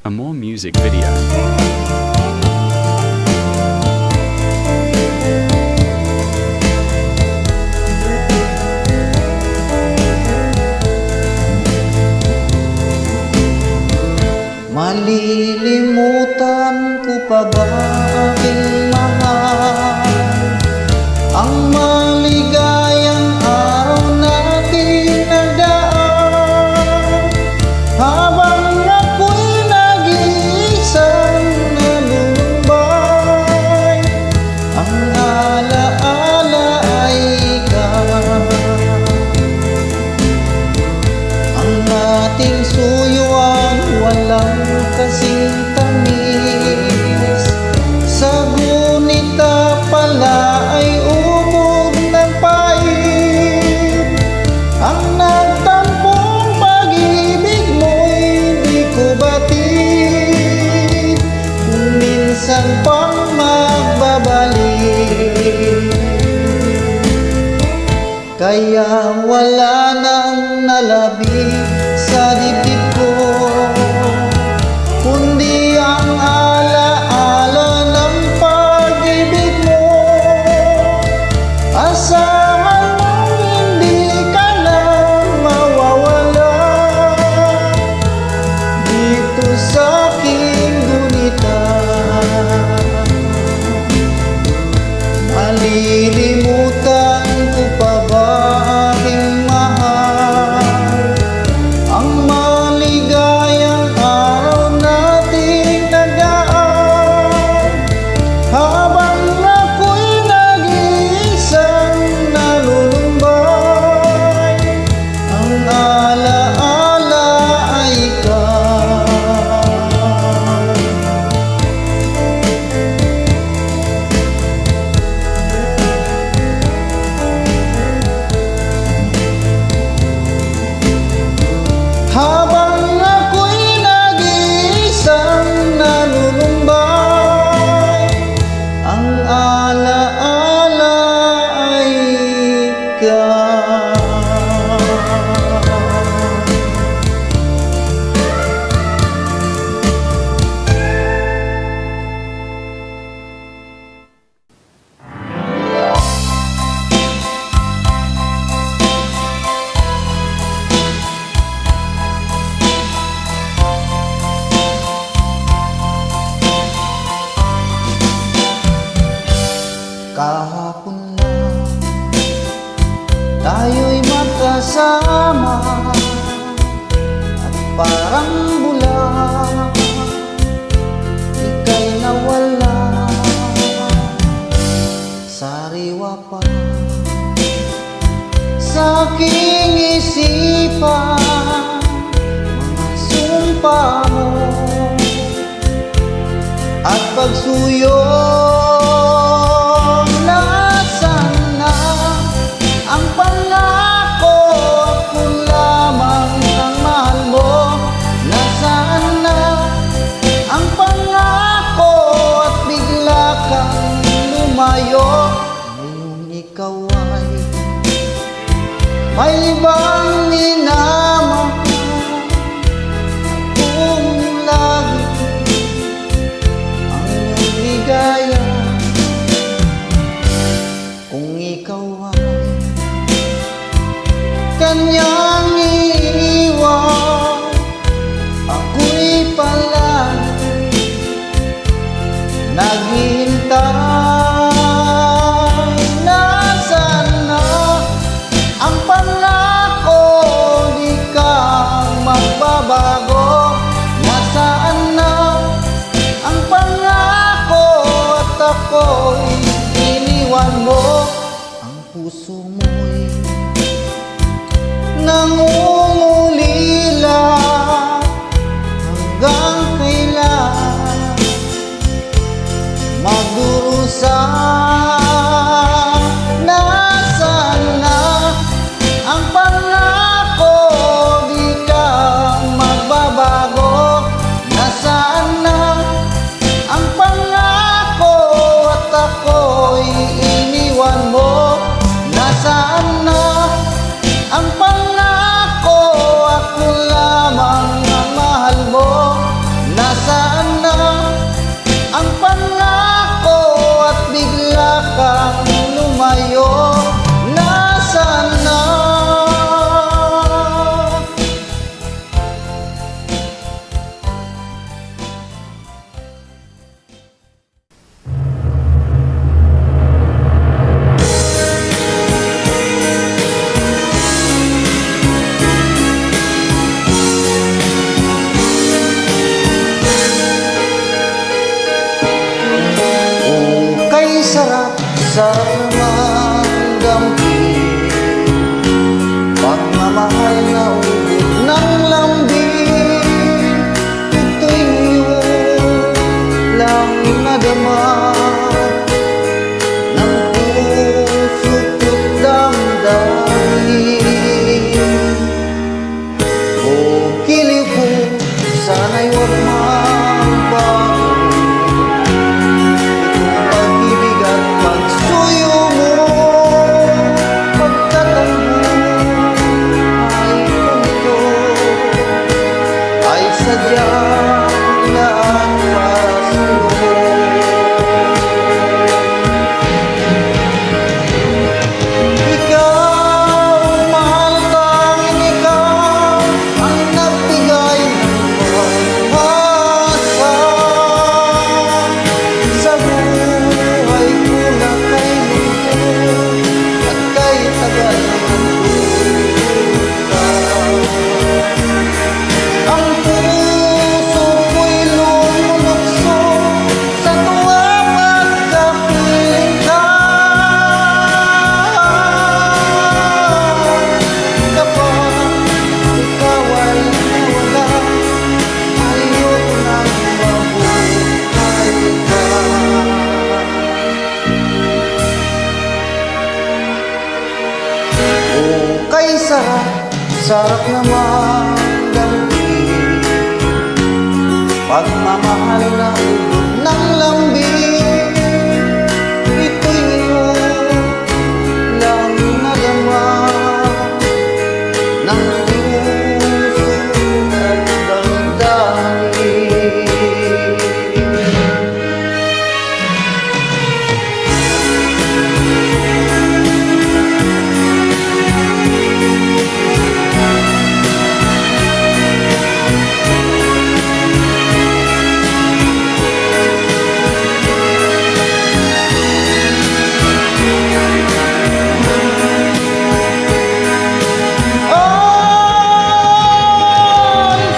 A more music video. Malilimutan ko pa ba aking mahal ang maligayang araw natin nagdaan, habang ako'y nag-iisang nalulumbay, ang alaala ay ikaw. Ang ating suyo ang walang kasing tamis, sa gunita pala ay ubod ng pait. Ang nagtampong pag-ibig mo'y di ko batid, kung minsan pang magbabalik. Kaya wala nang nalabig sa dibdib ko, kundi ang alaala ng pag-ibig mo. Asahan mong hindi ka na mawawala dito sa aking gunita. Malilimutan ko pa ba aking mahal ang maligayang araw nating nagaan, habang ako'y nag-iisang nalulumbay, ang alaala ay ikaw. Habang ako'y nag-iisang nalulumbay, ang alaala ay ikaw. Kahapon lang tayo'y magkasama, at parang bulan ika'y nawala. Sariwa pa sa aking isipan mga sumpa mo at pagsuyo. Nasaan na ang pangako, ako lamang ang mahal mo? Nasaan na ang pangako at bigla kang lumayo? Ngayong ikaw ay may ibang minamahal, kung lagi ang iyong ligaya. Kung ikaw ay kanyang iiwan, ako'y palagi naghihintay. Nasaan na ang pangako, di ka magbabago? Nasaan na ang pangako at ako'y iniwan mo? Ang puso mo'y nangungulila, hanggang kailan magdurusa? Nasaan na ang pangako, di ka magbabago? Nasaan na ang pangako at ako'y iniwan mo? Nasaan na ang pangako sarap naman damhin, pagmamahal na ugot ng lambing. Ito'y ngayon lang nadama ng puso't damdamin. O giliw ko, sana'y huwag magbago itong pag-ibig at pagsuyo mo. Pagtatampo ay sadyang lahat para sa'yo. Ikaw, mahal, tanging ikaw ang nagbigay ng pag-asa sa buhay ko na kay lungkot at kay tagal ng duda. Ang puso ko'y lumulukso sa tuwa pagkapiling ka. Kapag ikaw ay nawala, ayoko nang mabuhay ka. O kay sarap naman damhin, pagmamahal na ugot ng lambing. Ito'y ngayon lang nadama ng puso at damdamin.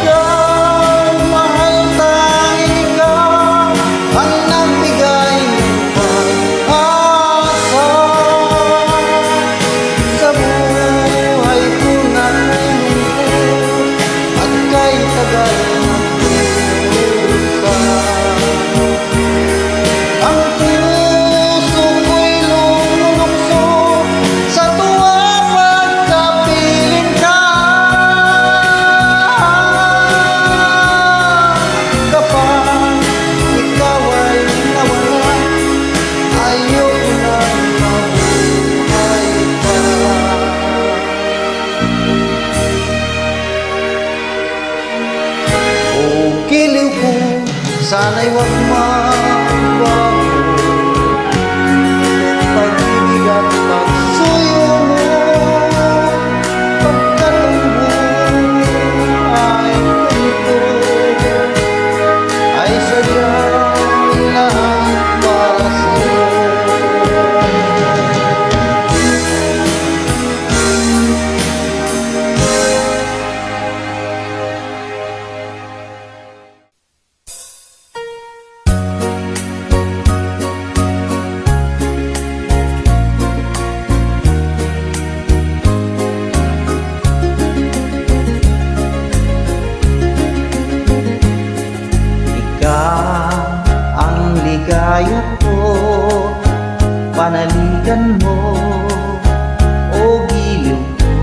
Ikaw, mahal, tanging ikaw ang nagbigay ng pag-asa sa buhay ko na kay lungkot at kay tagal ng duda. Ang puso ko'y lumulukso sa tuwa pagkapiling ka. Kapag ikaw ay nawala, ayoko nang mabuhay pa. O giliw ko, sana'y huwag magbago itong pag-ibig at pagsuyo mo. Pagkatampo ay ganito ay sadyang lahat para sa'yo. Ikaw ang ligaya ko, panaligan mo o giliw ko.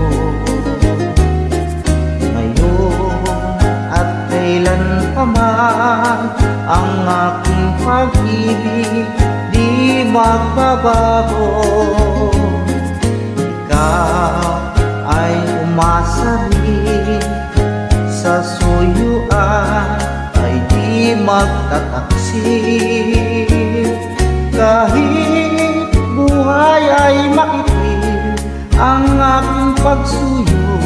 Ngayon at kailan pa man ang aking pag-ibig di magbabago. Ikaw ay umasa rin sa suyuan ay di magtataksip. Kahit buhay ay makitim, ang aking pagsuyo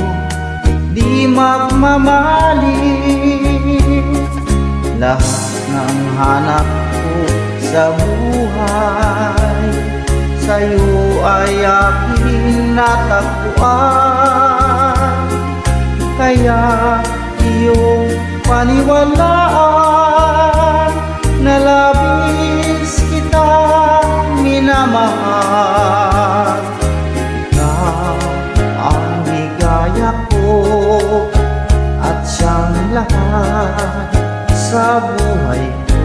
di magmamaling. Lahat ng hanap ko sa buhay, sa'yo ay aking natagpuan. Kaya iyong paniwalaan na labis kitang minamahal. buhay ko.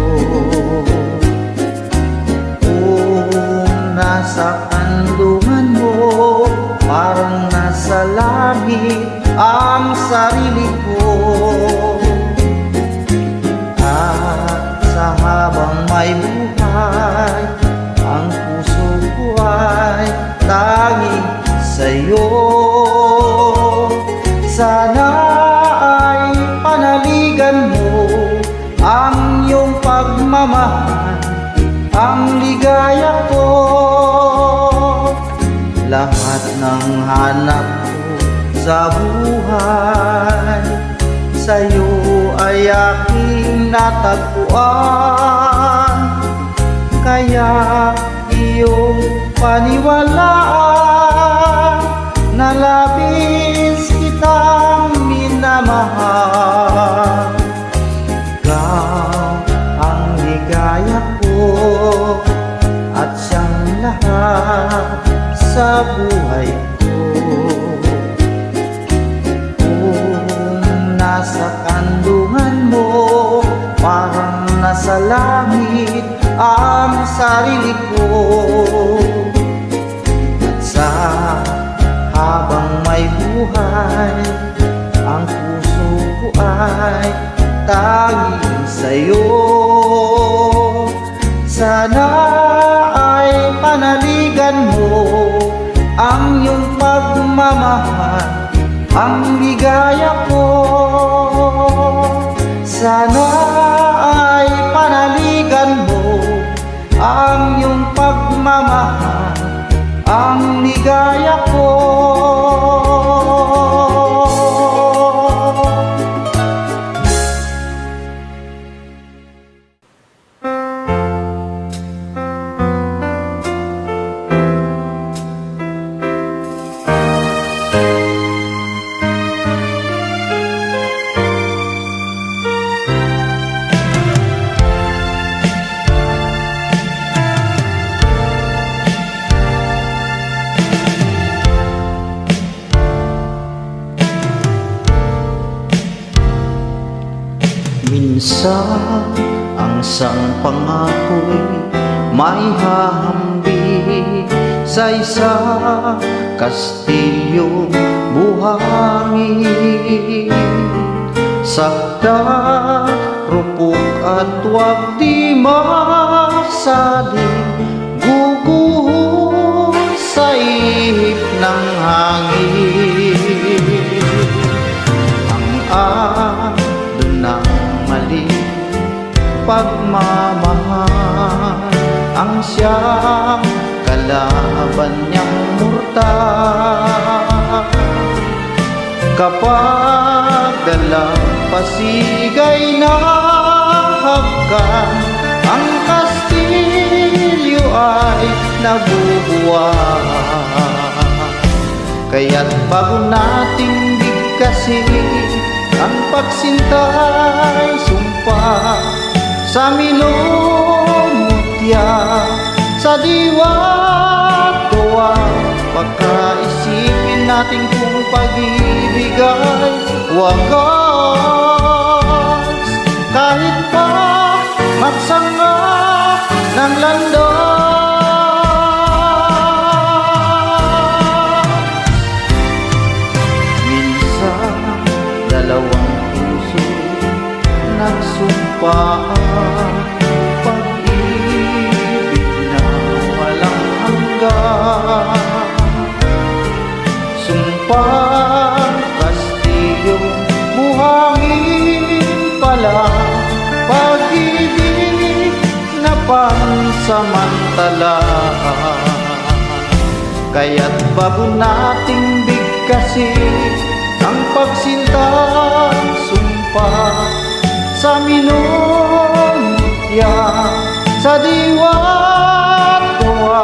Kung nasa kandungan mo, parang nasa langit ang sarili ko. At sa habang may buhay, ang puso ko ay tanging sa'yo. Sana ay panaligan mo ang iyong pagmamahal, ang ligaya ko. Lahat ng hanap ko sa buhay, sa'yo ay aking natagpuan. Kaya iyong paniwalaan na labis kitang minamahal. Ikaw ang ligaya ko at siyang lahat sa buhay ko. Kung nasa kandungan mo, parang nasa langit ang sarili ko. At sa habang may buhay, ang puso ko ay tanging sa'yo. Sana ay panaligan mo ang iyong pagmamahal, ang ligaya ko. Sana ay panaligan mo ang iyong pagmamahal, ang ligaya ko. Minsan ang isang pangako'y may hahambing sa isang kastilyong buhangin. Sakta, rupok at wag di masaling guguho sa ihip ng hangin. Ang adon ng maling pagmamahal ang siyang kalaban niyang murtal. Kapag dalampasigay na hagkan, ang kastilyo ay nabubuhay. Kaya't bago nating bigkasin ang pagsintay, sumpa sa minumutya, sa diwa't gawa, pagkaisipin natin kung pag-ibig ay wagas. Kahit pa magsanga ng landas, minsan dalawang puso nagsumpaan, pag-ibig na walang hanggan. Sumpang kastilyong buhangin pala, pag-ibig na pansamantala. Kaya't bago nating bigkasin ang pagsintang sumpa sa minumutya, sa diwa't gawa,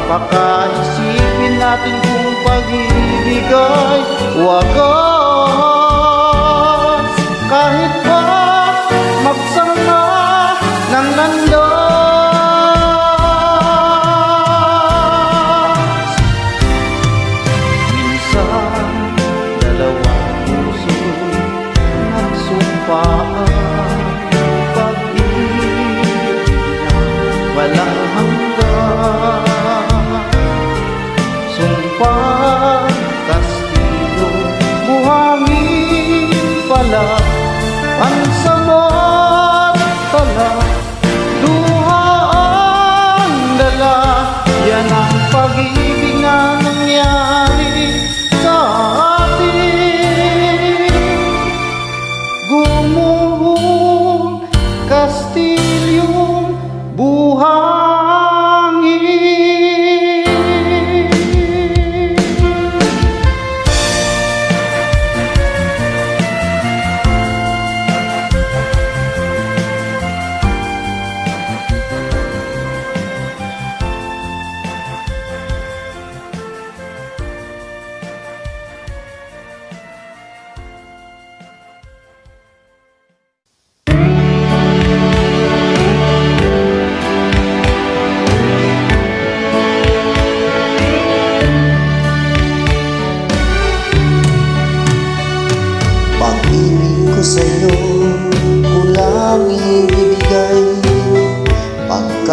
pakaisipin natin kung pag-ibig ay wagas. Kahit pa magsanga ng landas, minsan dalawang puso nagsumpaan, pag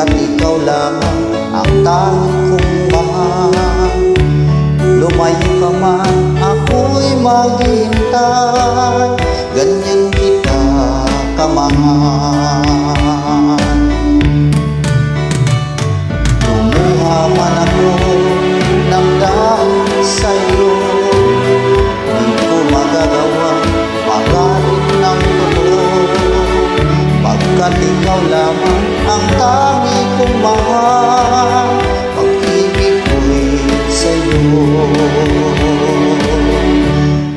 Pagkat ikaw lamang ang tanging kong mahal. Lumayo ka man, ako'y maghihintay, ganyan kita kamahal. Lumuha man ako ng dahil sa'yo, di ko magagawa magalit ng totoo. Pagkat ikaw lamang ang tanging kong mahal, pag-ibig ko'y sa'yo.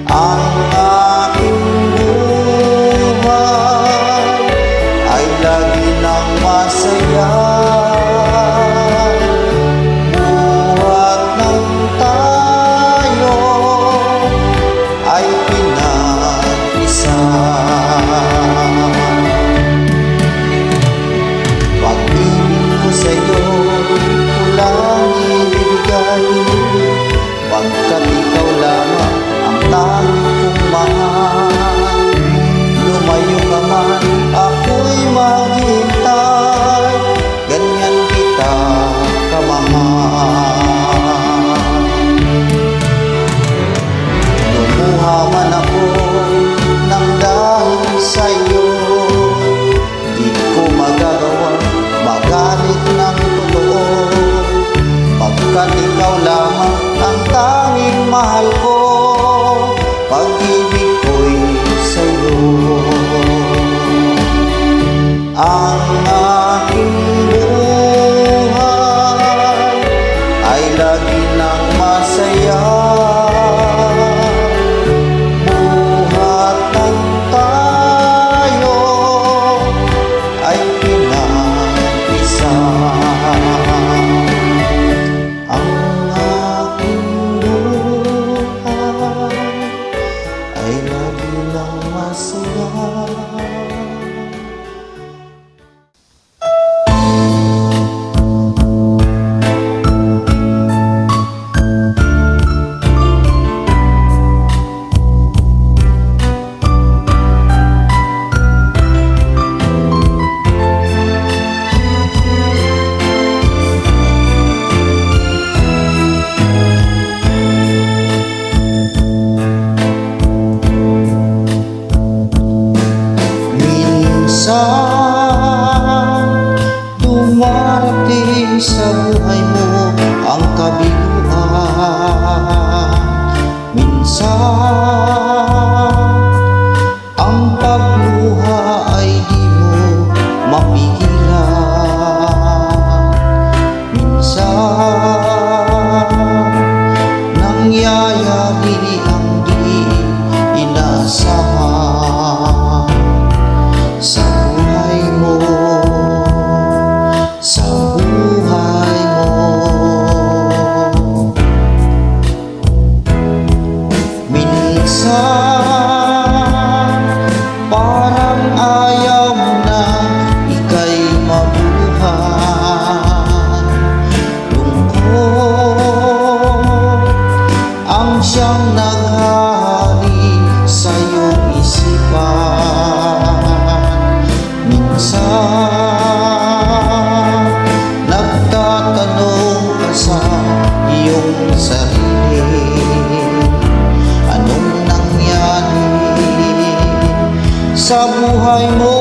Ang aking buhay ay lagi nang masaya, buhat ng tayo ay pinag-isa. Pag-ibig ko sa'yo ko lang ibibigay, pagkat ikaw lamang ang tanging kong mahal. Lumayo ka man, ako'y maghihintay, ganyan kita kamahal. Lumuha man ako ng dahil sa'yo, di ko magagawa magalit ng totoo. Pagkat ikaw lamang ang tanging mahal ko, pag-ibig ko'y sa'yo. Ang aking buhay ay lagi nang masaya, buhat ng tayo ay pinag-isa. Ang aking buhay ay lagi lang masaya. Dumarating sa buhay mo ang kabiguan. Minsan ang pagluha ay di mo mapigilan. Minsan nangyayari ang di inaasahan sa buhay mo, sa buhay mo. Minsan parang ayaw mo na ika'y mabuhay. Lungkot ang siyang naghahari sa iyong isipan. Minsan nagtatanong ka sa iyong sarili, anong nangyari sa buhay mo?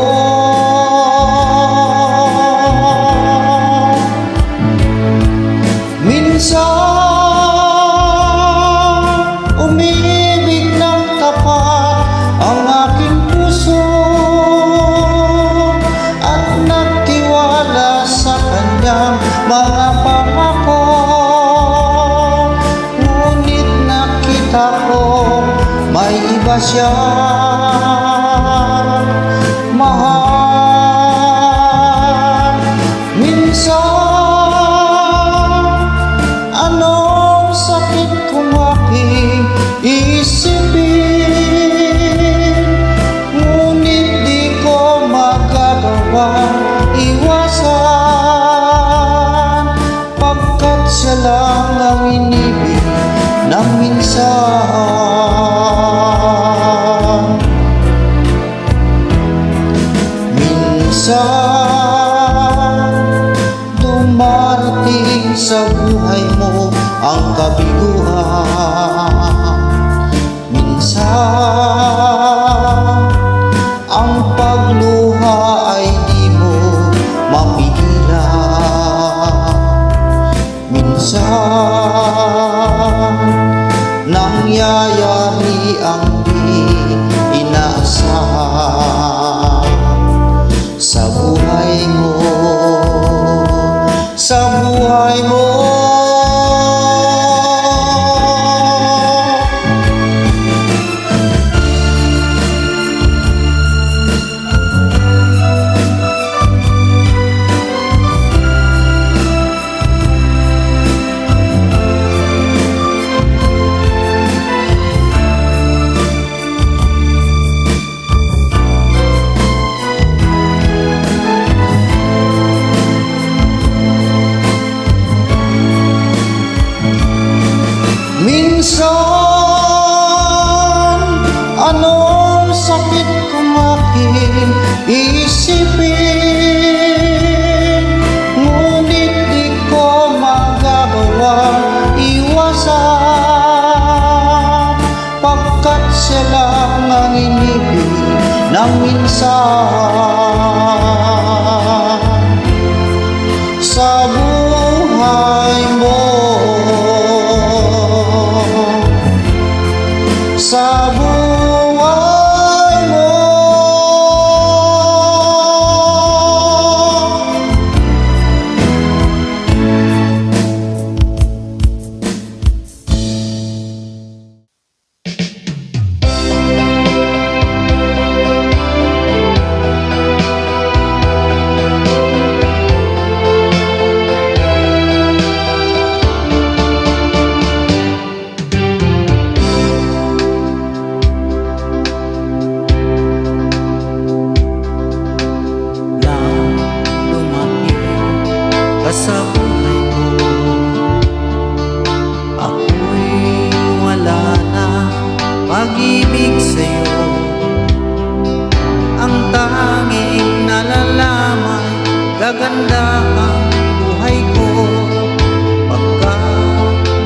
Minsan umibig ng tapat ang aking puso at nagtiwala sa kanyang mga pangako. Ngunit nakita ko may iba siyang mahal. Minsan anong sakit kung aking isipin, ngunit di ko magagawang iwasan, pagkat siya lang ang inibig ng minsan. Minsan ang kabiguan. Minsan ang pagluha ay di mo mapigilan. Minsan nangyayari ang di inaasahan sa buhay mo, sa buhay mo. Minsan, anong sakit kung aking isipin, ngunit di ko magagawang iwasan, pagkat siya lang ang inibig ng minsan sa buhay mo, sa buhay mo. Sa buhay mo, ako'y wala na pag-ibig sa'yo. Ang tanging nalalaman, gaganda ang buhay ko pagka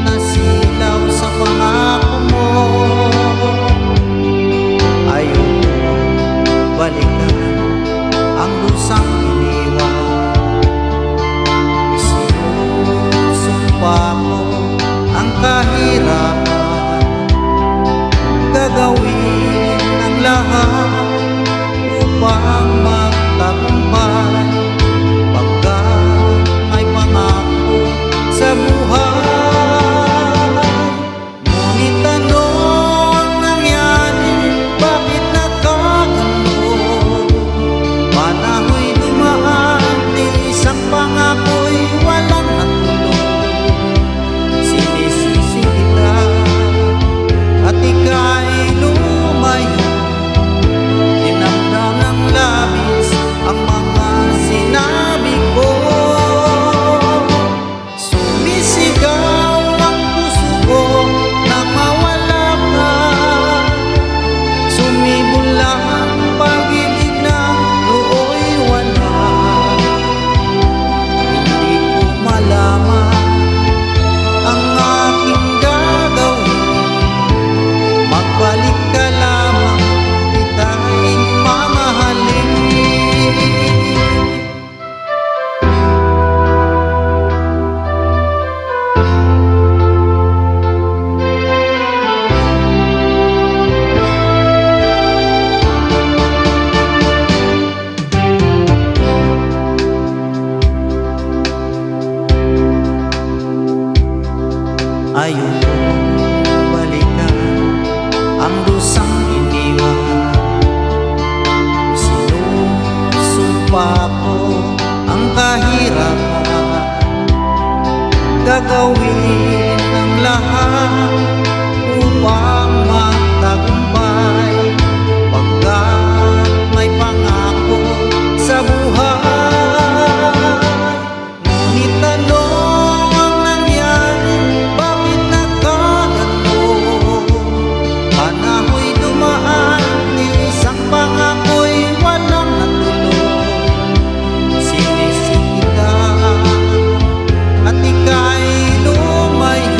nasilaw sa pangako mo. Ayoko balikan ang lusang iniwan, ako ang kahirapan, gagawin ang lahat upang magtagumpay pagkat may pangako sa buhay. Ngunit ano ang nangyari? Bakit nagkaganto? Panaho'y dumaan, isang pangako'y walang natuloy. Sinisisi kita at ika'y lumayo, dinamdam ng labis ang mga sinabi ko. Sumisigaw ang puso ko nang mawala ka, sumibol lang ang pag-ibig na nooy wala. Hindi ko malaman ang aking gagawin, magbalik ka lamang, kita'y mamahalin. Ayoko balikan ang lusang iniwan, sinusumpa ko ang kahirapan, gagawin ang lahat upang magtagumpay pagkat may pangako sa buhay. Ngunit ano ang nangyari? Bakit nagkaganto? Panaho'y dumaan, isang pangako'y walang natuloy. Sinisi kita at ika'y lumayo,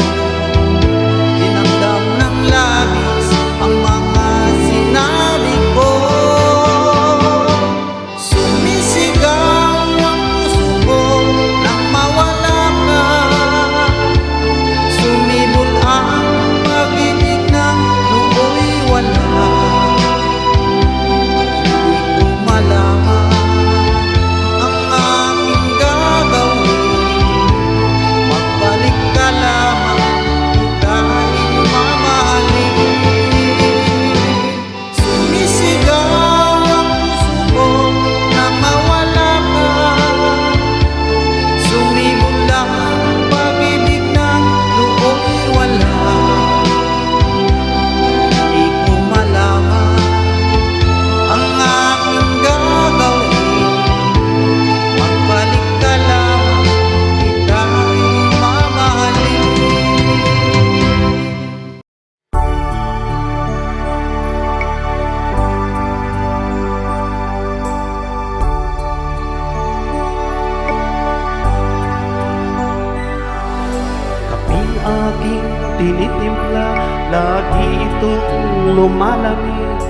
Espiritung lumalamig,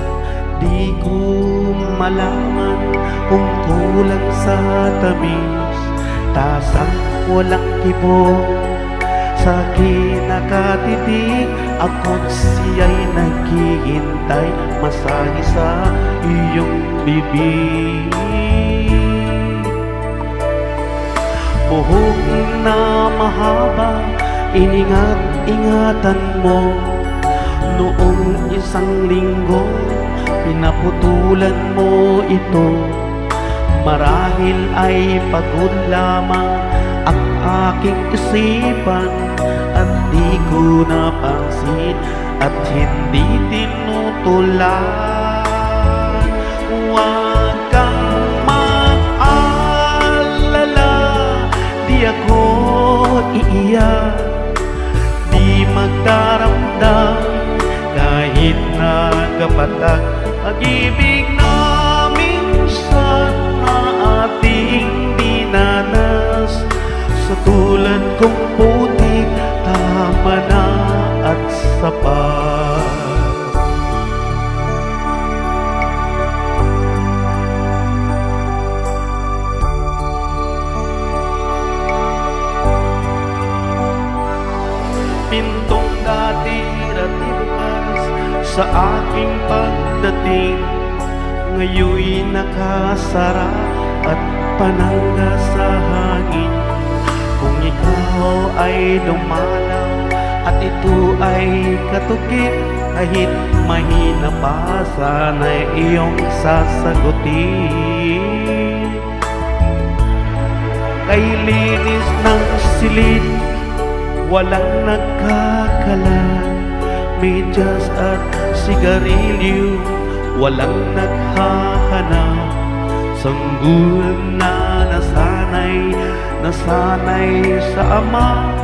di ko malaman kung kulang sa tamis, tasang walang kibo sa kinakatitig. Ako't siya'y naghihintay, masahe sa iyong bibig. Buhok na mahaba, ingat-ingatan mo. Noong isang linggo, pinaputulan mo ito. Marahil ay pagod lamang ang aking isipan, at di ko napansin at hindi tinutulan. Huwag kang mag-alala, di ako iiyak, di magdaramdam kahit nagkapatag. Pag-ibig na minsan na ating dinanas, sa tulad kong putik, tama na at sapat. Pintong dati ratibukas sa aking pagdating, ngayon'y nakasara at panangga sa hangin. Kung ikaw ay dumalaw at ito ay katukit, kahit mahina pa sana'y iyong sasagutin. Kay linis ng silid, walang nagkakalat, medyas at sigarilyo, walang naghahanap. Sanggol na nasanay sa ama,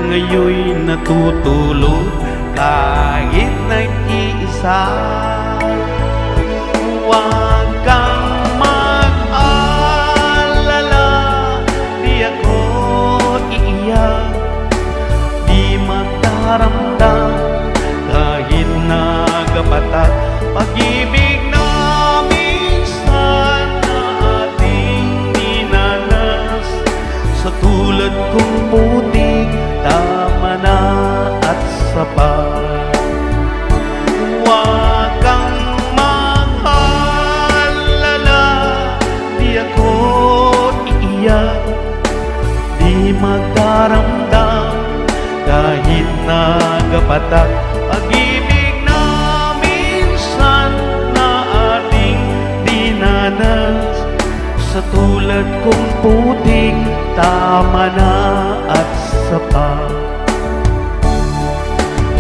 ngayon'y natutulog kahit nag-iisa. Huwag kang mag-alala, di ako iiyak, di magdaramdam kahit nagkapatag. Pag-ibig na minsan na ating dinanas, sa tulad kong putik, tama na at sapat. Huwag kang mag-alala, di ako iiyak, di magdaramdam kahit nagkapatag. Pag-ibig na minsan na ating dinanas, sa tulad kong putik, tama na at sapat.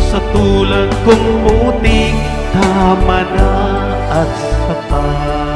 Sa tulad kong putik, tama na at sapat.